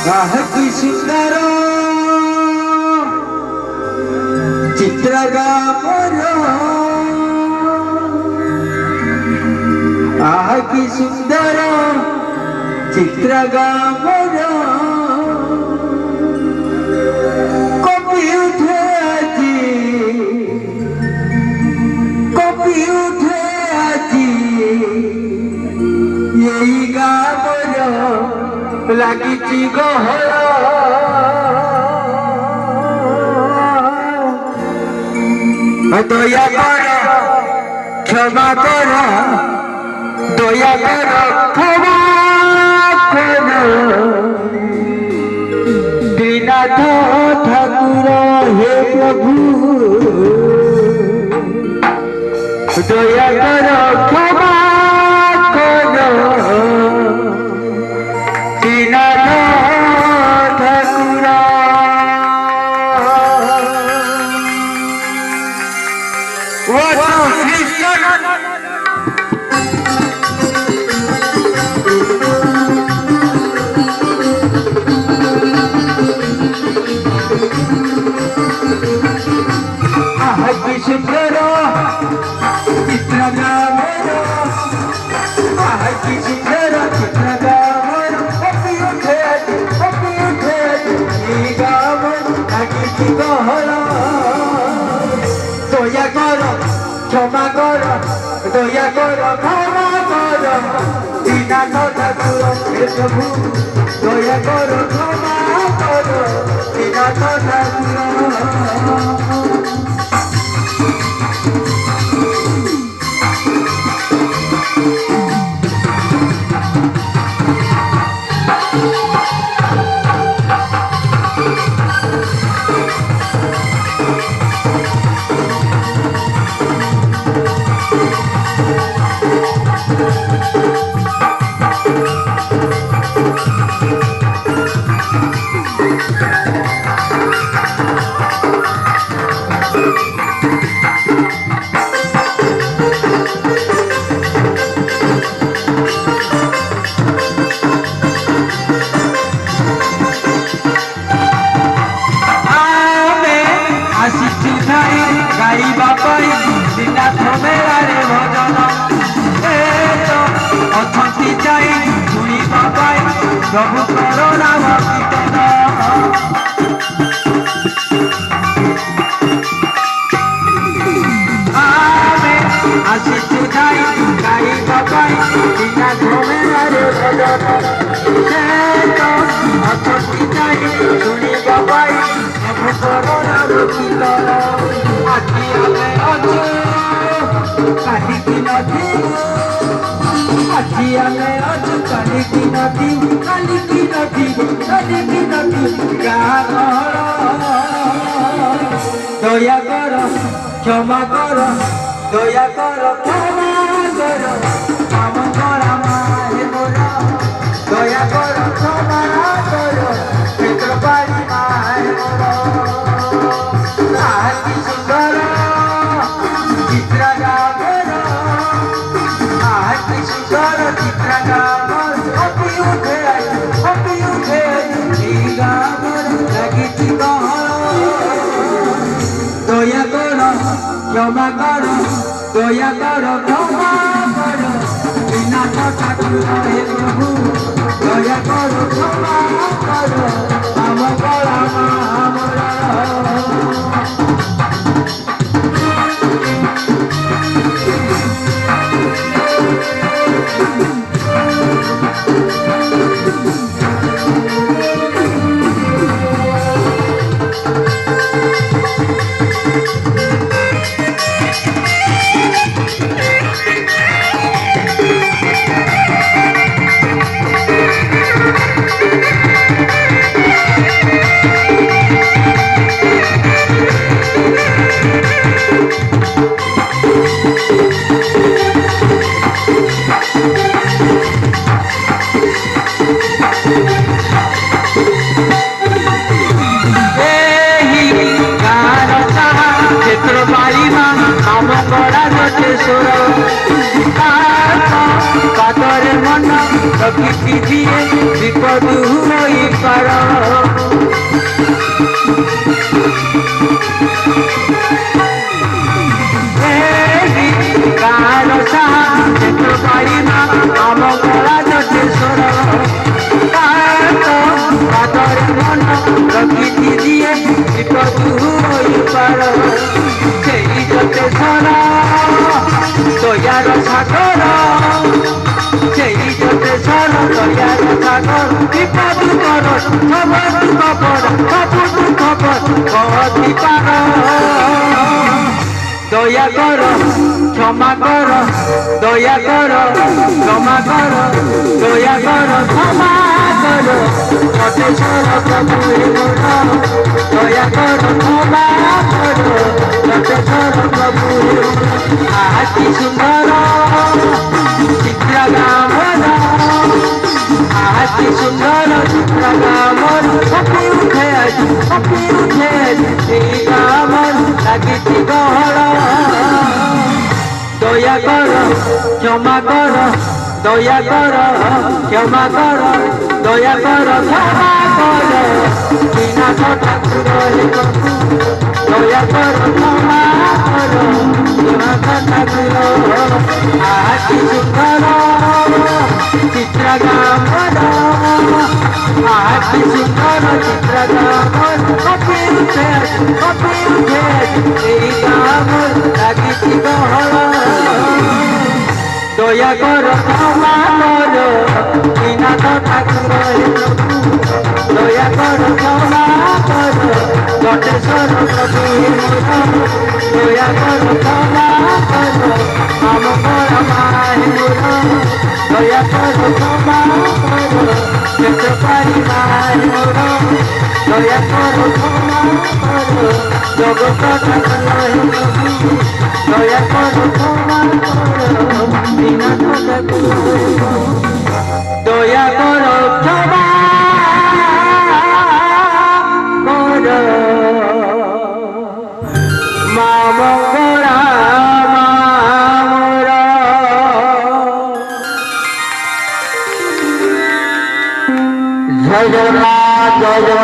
की सुंदर चित्रगा की सुंदर चित्रगा कपि उठे আজি यही गाँव लगी गहर दया कर क्षमा कर दया कर क्षमा कर दीनाथ ठाकुर हे प्रभु दया कर क्षमा कर दीनाथ ठाकुर सुंदर चित्रगा की सुंदर चित्रगा कपि उठे गाँव लगी गहर दया कर क्षमा कर दया कर क्षमा कर दीनाथ ठाकुर हे प्रभु दया कर क्षमा कर दीनाथ ठाकुर प्रभु करुणा कीर्तन आमे आशिषु जाई गाइबा पाई बिना घोमेरे भजन से तो अछंती जाई सुनिबा पाई प्रभु करुणा कीर्तन आखि आमे अछु काली की नदी আজি आमे अछु काली की नदी दया कर क्षमा कर दया कर क्षमा कर काम कर माहे मोर दया कर क्षमा कर क्षेत्र पारी माहे मोर की सुंदर चित्रगा की सुंदर चित्रगा कपि उठे दया कर क्षमा कर दया कर क्षमा कर दीनाथ ठाकुर हे प्रभु दया कर क्षमा कर हम कला पादरे मन रखी विपद हो পার গাঁর সাহায্য পারি না আম গলা জটেশ্বর পাতরে মন প্রকৃতি দিয়ে বিপদ হইপার সেই জটেশ্বর দয়ার সাগর সেই জটেশ্বর দয়ার সাগর বিপদ কর সব খবর কতি পার দয়া কর ক্ষমা কর দয়া কর ক্ষমা কর দয়া কর ক্ষমা কর জটেশ্বর প্রভু দয়া কর ক্ষমা কর জটেশ্বর প্রভু আকি সুন্দর চিত্রগামর আকি সুন্দর চিত্রগামর কপি উঠে এই গামর লাগিছি গহর দয়া কর ক্ষমা কর দয়া কর ক্ষমা কর দয়া কর ক্ষমা কর বিনাশ ঠাকুর দয়া কর ক্ষমা কর বিনাশ ঠাকুর আকি সুন্দর চিত্রগামর আকি সুন্দর চিত্রগামর কপি উঠে এই গামর লাগিছি গহর দয়া কর ক্ষমা কর বিনাশ ঠাকুর দয়া কর ক্ষমা কর জটেশ্বর প্রভু দয়া কর ক্ষমা কর আম কর মাহের দয়া কর ক্ষমা কর যেতে পারি মাহের দয়া কর ক্ষমা কর জগত ঠাকুর দয়া কর ক্ষমা কর বিনাশ ঠাকুর দয়া কর ক্ষমা কর মা মঙ্গলা মামর জয় জগন্নাথ জয় জগন্নাথ।